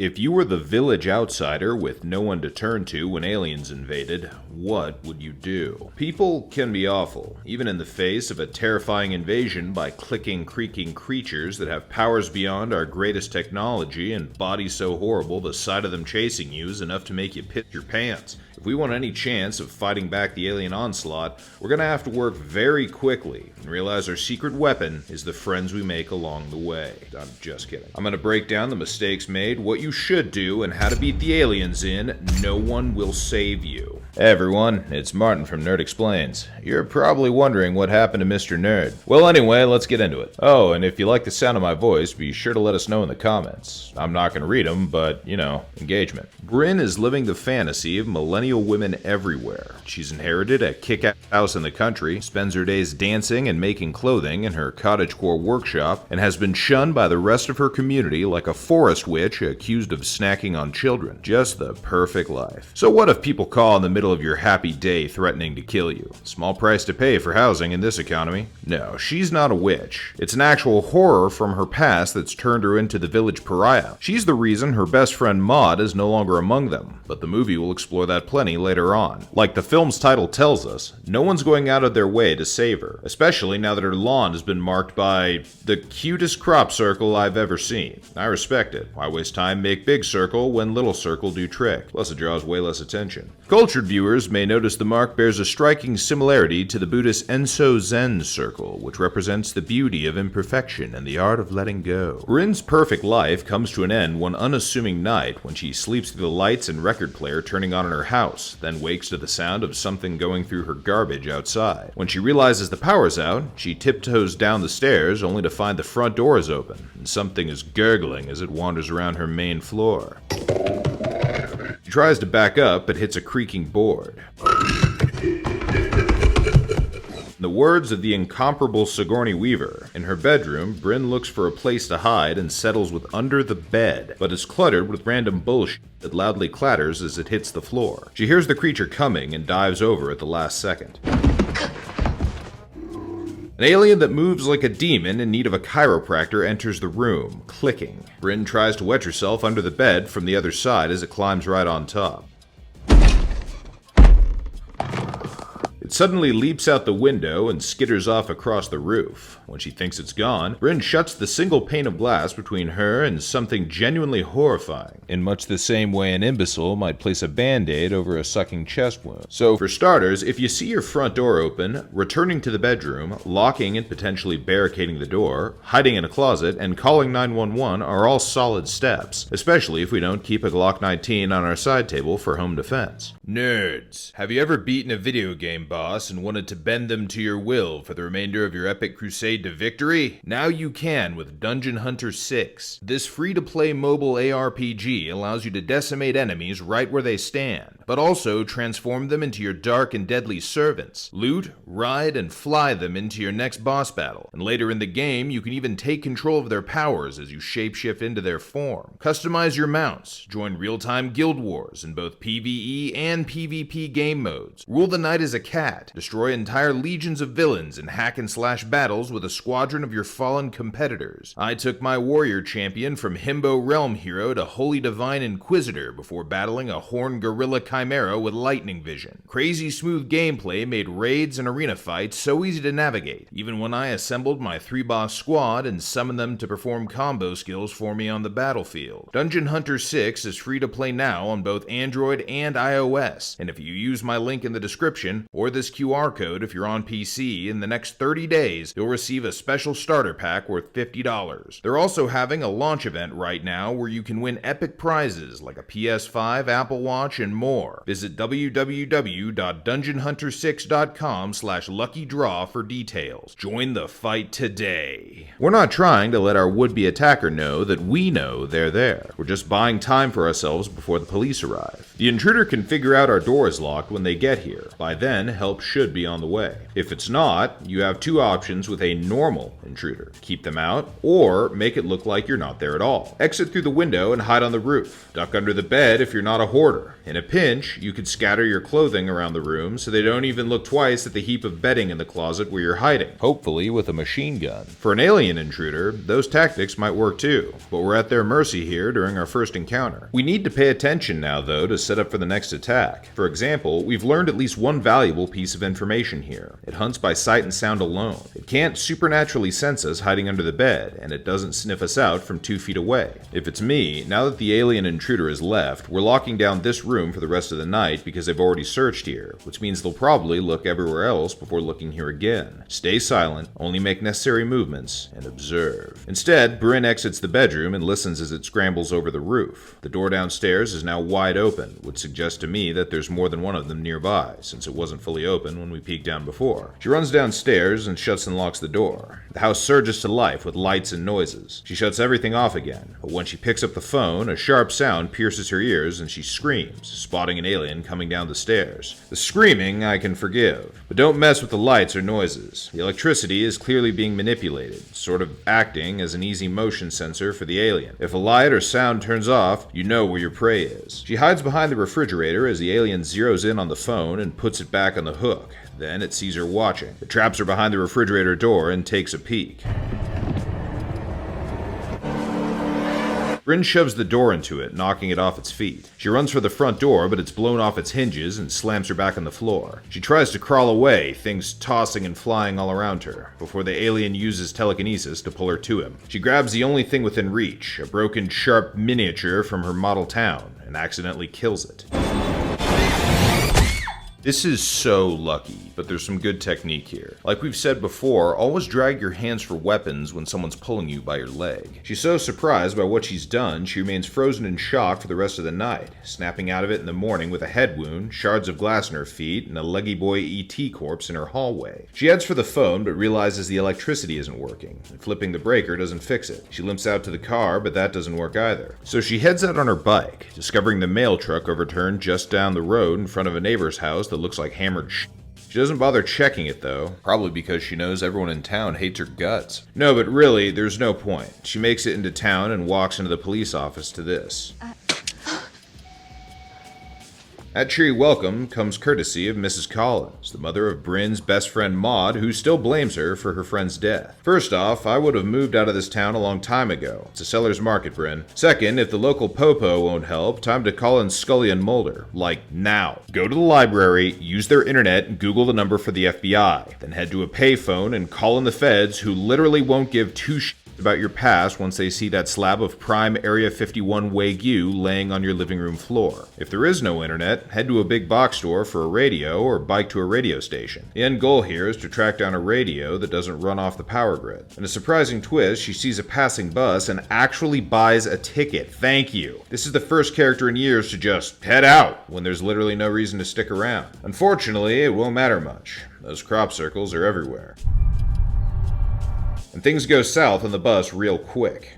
If you were the village outsider with no one to turn to when aliens invaded, what would you do? People can be awful, even in the face of a terrifying invasion by clicking, creaking creatures that have powers beyond our greatest technology and bodies so horrible the sight of them chasing you is enough to make you piss your pants. If we want any chance of fighting back the alien onslaught, we're gonna have to work very quickly and realize our secret weapon is the friends we make along the way. I'm just kidding. I'm gonna break down the mistakes made, what you should do, and how to beat the aliens in No One Will Save You. Hey everyone, it's Martin from Nerd Explains. You're probably wondering what happened to Mr. Nerd. Well anyway, let's get into it. Oh, and if you like the sound of my voice, be sure to let us know in the comments. I'm not gonna read them, but, you know, engagement. Brinn is living the fantasy of millennial women everywhere. She's inherited a kick-ass house in the country, spends her days dancing and making clothing in her cottagecore workshop, and has been shunned by the rest of her community like a forest witch accused of snacking on children. Just the perfect life. So what if people call in the middle of your happy day threatening to kill you? Small price to pay for housing in this economy. No, she's not a witch. It's an actual horror from her past that's turned her into the village pariah. She's the reason her best friend Maud is no longer among them, but the movie will explore that plenty later on. Like the film's title tells us, no one's going out of their way to save her, especially now that her lawn has been marked by the cutest crop circle I've ever seen. I respect it. Why waste time make big circle when little circle do trick? Plus it draws way less attention. Cultured viewers may notice the mark bears a striking similarity to the Buddhist Enso Zen circle, which represents the beauty of imperfection and the art of letting go. Brinn's perfect life comes to an end one unassuming night when she sleeps through the lights and record player turning on in her house, then wakes to the sound of something going through her garbage outside. When she realizes the power's out, she tiptoes down the stairs only to find the front door is open, and something is gurgling as it wanders around her main floor. She tries to back up but hits a creaking board. In the words of the incomparable Sigourney Weaver, in her bedroom, Brinn looks for a place to hide and settles with under the bed, but is cluttered with random bullshit that loudly clatters as it hits the floor. She hears the creature coming and dives over at the last second. An alien that moves like a demon in need of a chiropractor enters the room, clicking. Brinn tries to wedge herself under the bed from the other side as it climbs right on top. It suddenly leaps out the window and skitters off across the roof. When she thinks it's gone, Brinn shuts the single pane of glass between her and something genuinely horrifying, in much the same way an imbecile might place a band-aid over a sucking chest wound. So, for starters, if you see your front door open, returning to the bedroom, locking and potentially barricading the door, hiding in a closet, and calling 911 are all solid steps, especially if we don't keep a Glock 19 on our side table for home defense. Nerds, have you ever beaten a video game boss and wanted to bend them to your will for the remainder of your epic crusade to victory? Now you can with Dungeon Hunter 6. This free-to-play mobile ARPG allows you to decimate enemies right where they stand, but also transform them into your dark and deadly servants. Loot, ride, and fly them into your next boss battle. And later in the game, you can even take control of their powers as you shapeshift into their form. Customize your mounts, join real-time guild wars in both PvE and PvP game modes. Rule the night as a cat, destroy entire legions of villains, and hack and slash battles with a squadron of your fallen competitors. I took my warrior champion from Himbo Realm Hero to Holy Divine Inquisitor before battling a horned gorilla chimera with lightning vision. Crazy smooth gameplay made raids and arena fights so easy to navigate, even when I assembled my 3-boss squad and summoned them to perform combo skills for me on the battlefield. Dungeon Hunter 6 is free to play now on both Android and iOS, and if you use my link in the description, or this QR code if you're on PC, in the next 30 days, you'll receive a special starter pack worth $50. They're also having a launch event right now where you can win epic prizes like a PS5, Apple Watch, and more. Visit www.dungeonhunter6.com/luckydraw for details. Join the fight today. We're not trying to let our would-be attacker know that we know they're there. We're just buying time for ourselves before the police arrive. The intruder can figure out our door is locked when they get here. By then, help help should be on the way. If it's not, you have two options with a normal intruder. Keep them out, or make it look like you're not there at all. Exit through the window and hide on the roof. Duck under the bed if you're not a hoarder. In a pinch, you could scatter your clothing around the room so they don't even look twice at the heap of bedding in the closet where you're hiding, hopefully with a machine gun. For an alien intruder, those tactics might work too, but we're at their mercy here during our first encounter. We need to pay attention now, though, to set up for the next attack. For example, we've learned at least one valuable piece of information here. It hunts by sight and sound alone. It can't supernaturally sense us hiding under the bed, and it doesn't sniff us out from 2 feet away. If it's me, now that the alien intruder has left, we're locking down this room for the rest of the night because they've already searched here, which means they'll probably look everywhere else before looking here again. Stay silent, only make necessary movements, and observe. Instead, Brinn exits the bedroom and listens as it scrambles over the roof. The door downstairs is now wide open, which suggests to me that there's more than one of them nearby, since it wasn't fully open when we peeked down before. She runs downstairs and shuts and locks the door. The house surges to life with lights and noises. She shuts everything off again, but when she picks up the phone, a sharp sound pierces her ears and she screams, spotting an alien coming down the stairs. The screaming I can forgive, but don't mess with the lights or noises. The electricity is clearly being manipulated, sort of acting as an easy motion sensor for the alien. If a light or sound turns off, you know where your prey is. She hides behind the refrigerator as the alien zeroes in on the phone and puts it back on the hook. Then it sees her watching. It traps her behind the refrigerator door and takes a peek. Brinn shoves the door into it, knocking it off its feet. She runs for the front door, but it's blown off its hinges and slams her back on the floor. She tries to crawl away, things tossing and flying all around her, before the alien uses telekinesis to pull her to him. She grabs the only thing within reach, a broken, sharp miniature from her model town, and accidentally kills it. This is so lucky, but there's some good technique here. Like we've said before, always drag your hands for weapons when someone's pulling you by your leg. She's so surprised by what she's done, she remains frozen in shock for the rest of the night, snapping out of it in the morning with a head wound, shards of glass in her feet, and a leggy boy E.T. corpse in her hallway. She heads for the phone, but realizes the electricity isn't working, and flipping the breaker doesn't fix it. She limps out to the car, but that doesn't work either. So she heads out on her bike, discovering the mail truck overturned just down the road in front of a neighbor's house that looks like hammered shit. She doesn't bother checking it though, probably because she knows everyone in town hates her guts. No, but really, there's no point. She makes it into town and walks into the police office to this. That cheery welcome comes courtesy of Mrs. Collins, the mother of Brinn's best friend Maud, who still blames her for her friend's death. First off, I would have moved out of this town a long time ago. It's a seller's market, Brinn. Second, if the local popo won't help, time to call in Scully and Mulder. Like, now. Go to the library, use their internet, and Google the number for the FBI. Then head to a payphone and call in the feds, who literally won't give two shits about your past once they see that slab of prime Area 51 Wagyu laying on your living room floor. If there is no internet, head to a big box store for a radio or bike to a radio station. The end goal here is to track down a radio that doesn't run off the power grid. In a surprising twist, she sees a passing bus and actually buys a ticket. Thank you. This is the first character in years to just head out when there's literally no reason to stick around. Unfortunately, it won't matter much. Those crop circles are everywhere. And things go south on the bus real quick.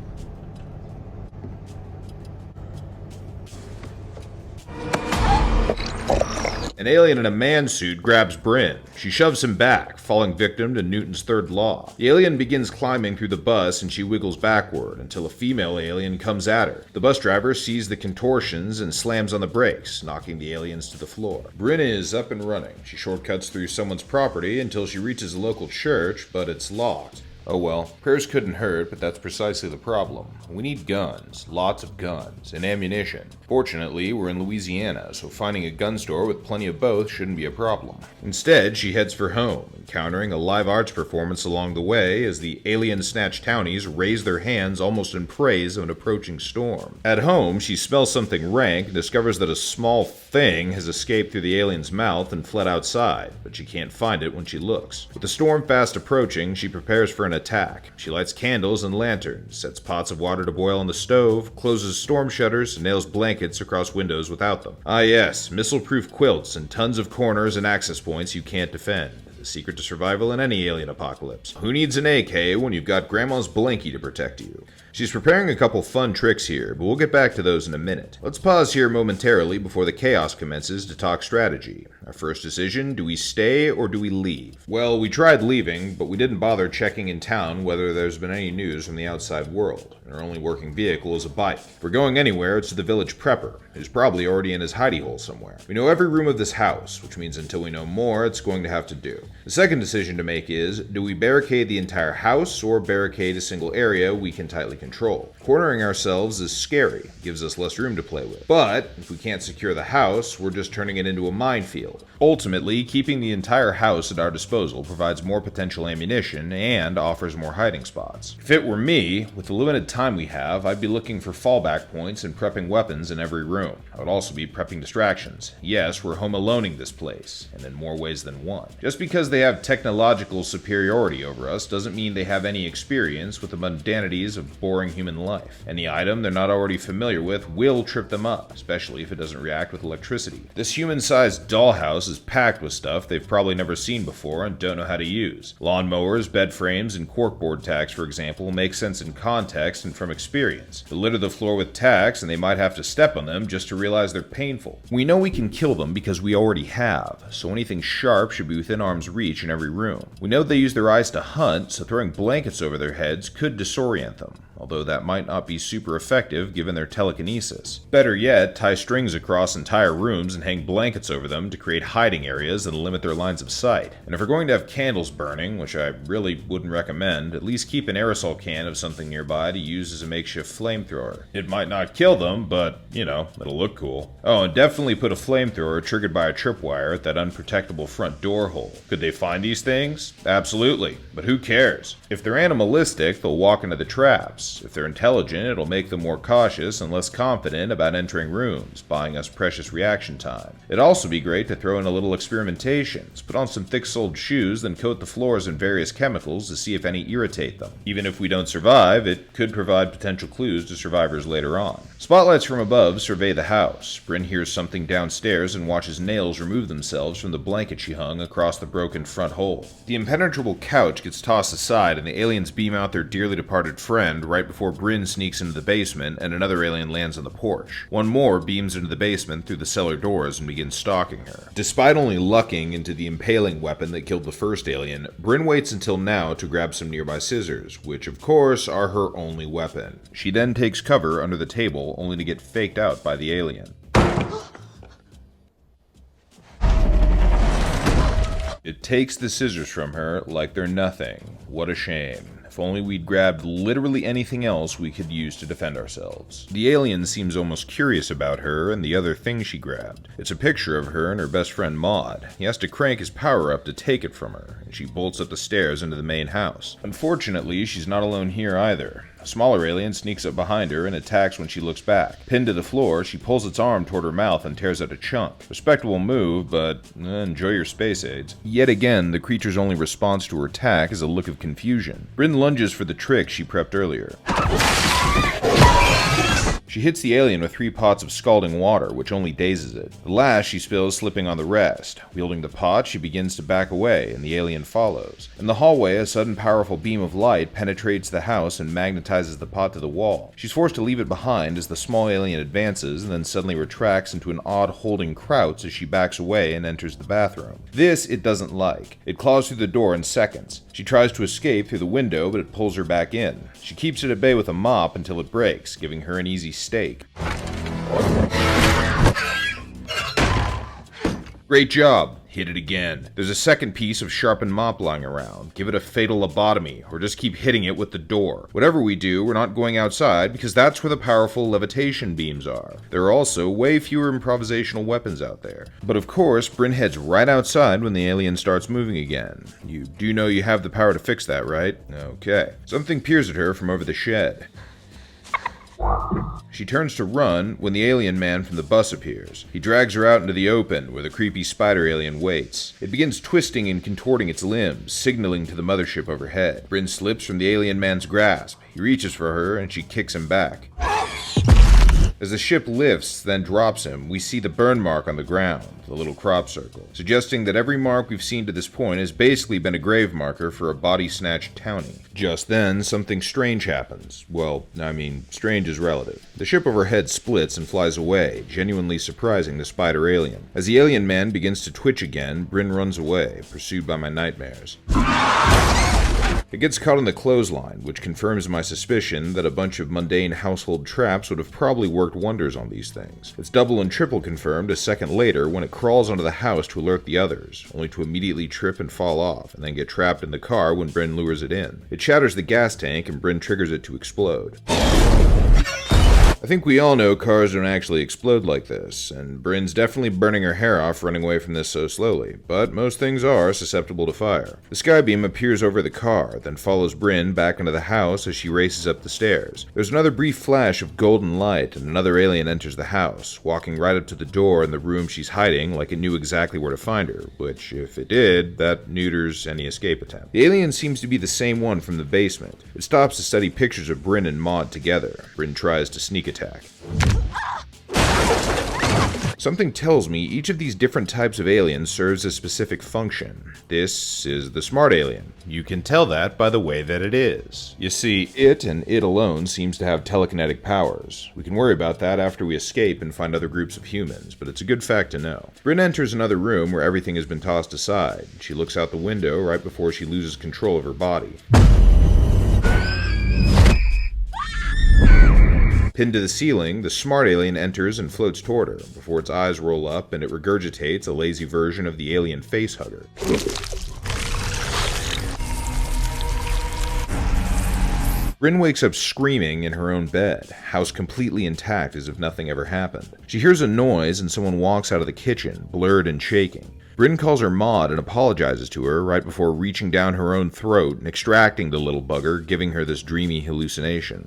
An alien in a man suit grabs Brinn. She shoves him back, falling victim to Newton's third law. The alien begins climbing through the bus and she wiggles backward until a female alien comes at her. The bus driver sees the contortions and slams on the brakes, knocking the aliens to the floor. Brinn is up and running. She shortcuts through someone's property until she reaches a local church, but it's locked. Oh well, prayers couldn't hurt, but that's precisely the problem. We need guns, lots of guns, and ammunition. Fortunately, we're in Louisiana, so finding a gun store with plenty of both shouldn't be a problem. Instead, she heads for home, encountering a live arts performance along the way as the alien-snatched townies raise their hands almost in praise of an approaching storm. At home, she smells something rank and discovers that a small thing has escaped through the alien's mouth and fled outside, but she can't find it when she looks. With the storm fast approaching, she prepares for an attack. She lights candles and lanterns, sets pots of water to boil on the stove, closes storm shutters, and nails blankets across windows without them. Ah yes, missile-proof quilts and tons of corners and access points you can't defend. The secret to survival in any alien apocalypse. Who needs an AK when you've got Grandma's blankie to protect you? She's preparing a couple fun tricks here, but we'll get back to those in a minute. Let's pause here momentarily before the chaos commences to talk strategy. Our first decision, do we stay or do we leave? Well, we tried leaving, but we didn't bother checking in town whether there's been any news from the outside world. Our only working vehicle is a bike. If we're going anywhere, it's to the village prepper, who's probably already in his hidey hole somewhere. We know every room of this house, which means until we know more, it's going to have to do. The second decision to make is, do we barricade the entire house or barricade a single area we can tightly control? Cornering ourselves is scary, gives us less room to play with. But if we can't secure the house, we're just turning it into a minefield. Ultimately, keeping the entire house at our disposal provides more potential ammunition and offers more hiding spots. If it were me, with the limited time we have, I'd be looking for fallback points and prepping weapons in every room. I would also be prepping distractions. Yes, we're home aloneing this place, and in more ways than one. Just because they have technological superiority over us doesn't mean they have any experience with the mundanities of boring human life. Any item they're not already familiar with will trip them up, especially if it doesn't react with electricity. This human-sized dollhouse is packed with stuff they've probably never seen before and don't know how to use. Lawnmowers, bed frames, and corkboard tacks, for example, make sense in context and from experience. But litter the floor with tacks and they might have to step on them just to realize they're painful. We know we can kill them because we already have, so anything sharp should be within arm's reach in every room. We know they use their eyes to hunt, so throwing blankets over their heads could disorient them, although that might not be super effective given their telekinesis. Better yet, tie strings across entire rooms and hang blankets over them to create hiding areas and limit their lines of sight. And if we're going to have candles burning, which I really wouldn't recommend, at least keep an aerosol can of something nearby to use as a makeshift flamethrower. It might not kill them, but, it'll look cool. Oh, and definitely put a flamethrower triggered by a tripwire at that unprotectable front door hole. Could they find these things? Absolutely, but who cares? If they're animalistic, they'll walk into the traps. If they're intelligent, it'll make them more cautious and less confident about entering rooms, buying us precious reaction time. It'd also be great to throw in a little experimentations, put on some thick-soled shoes, then coat the floors in various chemicals to see if any irritate them. Even if we don't survive, it could provide potential clues to survivors later on. Spotlights from above survey the house. Brinn hears something downstairs and watches nails remove themselves from the blanket she hung across the broken front hole. The impenetrable couch gets tossed aside and the aliens beam out their dearly departed friend right before Brinn sneaks into the basement and another alien lands on the porch. One more beams into the basement through the cellar doors and begins stalking her. Despite only lucking into the impaling weapon that killed the first alien, Brinn waits until now to grab some nearby scissors, which of course are her only weapon. She then takes cover under the table only to get faked out by the alien. It takes the scissors from her like they're nothing. What a shame. If only we'd grabbed literally anything else we could use to defend ourselves. The alien seems almost curious about her and the other thing she grabbed. It's a picture of her and her best friend Maud. He has to crank his power up to take it from her, and she bolts up the stairs into the main house. Unfortunately, she's not alone here either. A smaller alien sneaks up behind her and attacks when she looks back. Pinned to the floor, she pulls its arm toward her mouth and tears out a chunk. Respectable move, but enjoy your space aids. Yet again, the creature's only response to her attack is a look of confusion. Brinn lunges for the trick she prepped earlier. She hits the alien with 3 pots of scalding water, which only dazes it. The last she spills slipping on the rest. Wielding the pot, she begins to back away, and the alien follows. In the hallway, a sudden powerful beam of light penetrates the house and magnetizes the pot to the wall. She's forced to leave it behind as the small alien advances, and then suddenly retracts into an odd holding crouch as she backs away and enters the bathroom. This it doesn't like. It claws through the door in seconds. She tries to escape through the window, but it pulls her back in. She keeps it at bay with a mop until it breaks, giving her an easy stake. Great job. Hit it again. There's a second piece of sharpened mop lying around. Give it a fatal lobotomy, or just keep hitting it with the door. Whatever we do, we're not going outside, because that's where the powerful levitation beams are. There are also way fewer improvisational weapons out there. But of course, Brinn heads right outside when the alien starts moving again. You do know you have the power to fix that, right? Okay. Something peers at her from over the shed. She turns to run when the alien man from the bus appears. He drags her out into the open, where the creepy spider alien waits. It begins twisting and contorting its limbs, signaling to the mothership overhead. Brinn slips from the alien man's grasp. He reaches for her, and she kicks him back. As the ship lifts, then drops him, we see the burn mark on the ground, the little crop circle, suggesting that every mark we've seen to this point has basically been a grave marker for a body-snatched townie. Just then, something strange happens. Well, strange is relative. The ship overhead splits and flies away, genuinely surprising the spider alien. As the alien man begins to twitch again, Brinn runs away, pursued by my nightmares. It gets caught in the clothesline, which confirms my suspicion that a bunch of mundane household traps would have probably worked wonders on these things. It's double and triple confirmed a second later when it crawls onto the house to alert the others, only to immediately trip and fall off, and then get trapped in the car when Brinn lures it in. It shatters the gas tank and Brinn triggers it to explode. I think we all know cars don't actually explode like this, and Brinn's definitely burning her hair off running away from this so slowly, but most things are susceptible to fire. The skybeam appears over the car, then follows Brinn back into the house as she races up the stairs. There's another brief flash of golden light, and another alien enters the house, walking right up to the door in the room she's hiding like it knew exactly where to find her, which, if it did, that neuters any escape attempt. The alien seems to be the same one from the basement. It stops to study pictures of Brinn and Maud together. Brinn tries to sneak attack. Something tells me each of these different types of aliens serves a specific function. This is the smart alien. You can tell that by the way that it is. You see, it and it alone seems to have telekinetic powers. We can worry about that after we escape and find other groups of humans, but it's a good fact to know. Brinn enters another room where everything has been tossed aside. She looks out the window right before she loses control of her body. Pinned to the ceiling, the smart alien enters and floats toward her, before its eyes roll up and it regurgitates a lazy version of the alien facehugger. Brinn wakes up screaming in her own bed, house completely intact as if nothing ever happened. She hears a noise and someone walks out of the kitchen, blurred and shaking. Brinn calls her Maud and apologizes to her right before reaching down her own throat and extracting the little bugger, giving her this dreamy hallucination.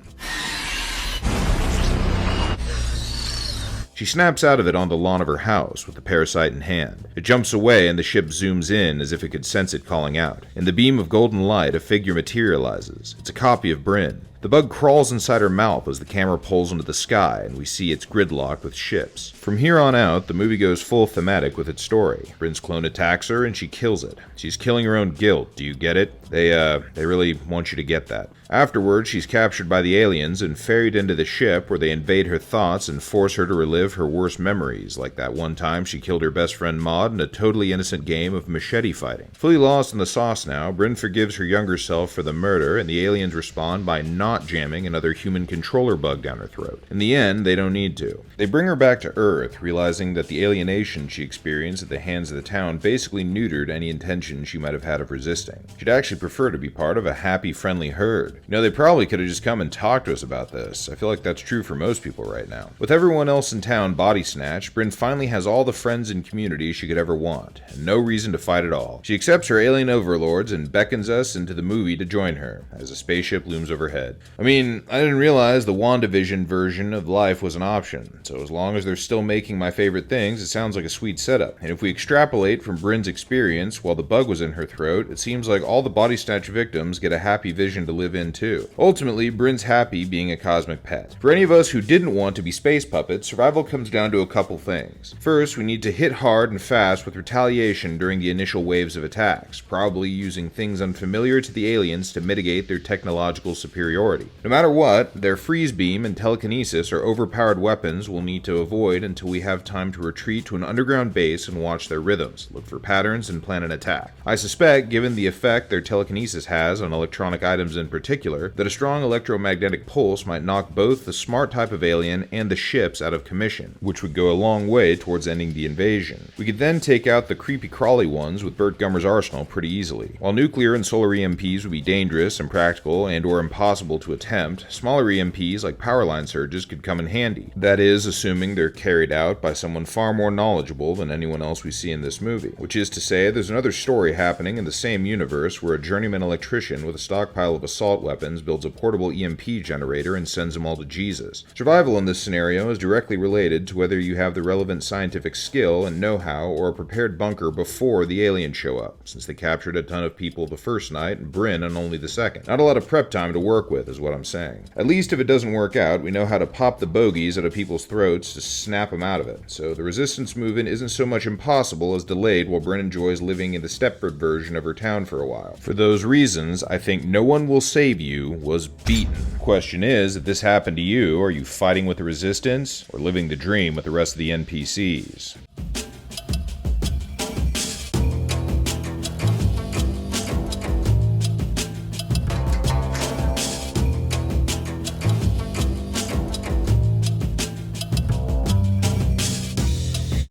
She snaps out of it on the lawn of her house with the parasite in hand. It jumps away and the ship zooms in as if it could sense it calling out. In the beam of golden light, a figure materializes. It's a copy of Brinn. The bug crawls inside her mouth as the camera pulls into the sky and we see it's gridlocked with ships. From here on out, the movie goes full thematic with its story. Brinn's clone attacks her and she kills it. She's killing her own guilt, do you get it? They really want you to get that. Afterwards, she's captured by the aliens and ferried into the ship where they invade her thoughts and force her to relive her worst memories, like that one time she killed her best friend Maud in a totally innocent game of machete fighting. Fully lost in the sauce now, Brinn forgives her younger self for the murder, and the aliens respond by not jamming another human controller bug down her throat. In the end, they don't need to. They bring her back to Earth, realizing that the alienation she experienced at the hands of the town basically neutered any intention she might have had of resisting. She'd actually prefer to be part of a happy, friendly herd. You know, they probably could have just come and talked to us about this. I feel like that's true for most people right now. With everyone else in town body snatched, Brinn finally has all the friends and community she could ever want, and no reason to fight at all. She accepts her alien overlords and beckons us into the movie to join her, as a spaceship looms overhead. I didn't realize the WandaVision version of life was an option, so as long as they're still making my favorite things, it sounds like a sweet setup. And if we extrapolate from Brinn's experience while the bug was in her throat, it seems like all the body snatch victims get a happy vision to live in too. Ultimately, Brinn's happy being a cosmic pet. For any of us who didn't want to be space puppets, survival comes down to a couple things. First, we need to hit hard and fast with retaliation during the initial waves of attacks, probably using things unfamiliar to the aliens to mitigate their technological superiority. No matter what, their freeze beam and telekinesis are overpowered weapons we'll need to avoid until we have time to retreat to an underground base and watch their rhythms, look for patterns, and plan an attack. I suspect, given the effect their telekinesis has on electronic items in particular, that a strong electromagnetic pulse might knock both the smart type of alien and the ships out of commission, which would go a long way towards ending the invasion. We could then take out the creepy crawly ones with Burt Gummer's arsenal pretty easily. While nuclear and solar EMPs would be dangerous, impractical, and or impossible to attempt, smaller EMPs like power line surges could come in handy. That is, assuming they're carried out by someone far more knowledgeable than anyone else we see in this movie. Which is to say, there's another story happening in the same universe where a journeyman electrician with a stockpile of assault weapons builds a portable EMP generator and sends them all to Jesus. Survival in this scenario is directly related to whether you have the relevant scientific skill and know-how or a prepared bunker before the aliens show up, since they captured a ton of people the first night and Brinn on only the second. Not a lot of prep time to work with, with, is what I'm saying. At least if it doesn't work out, we know how to pop the bogeys out of people's throats to snap them out of it. So the resistance movement isn't so much impossible as delayed while Brinn enjoys living in the Stepford version of her town for a while. For those reasons, I think No One Will Save You was beaten. Question is, if this happened to you, are you fighting with the resistance or living the dream with the rest of the NPCs?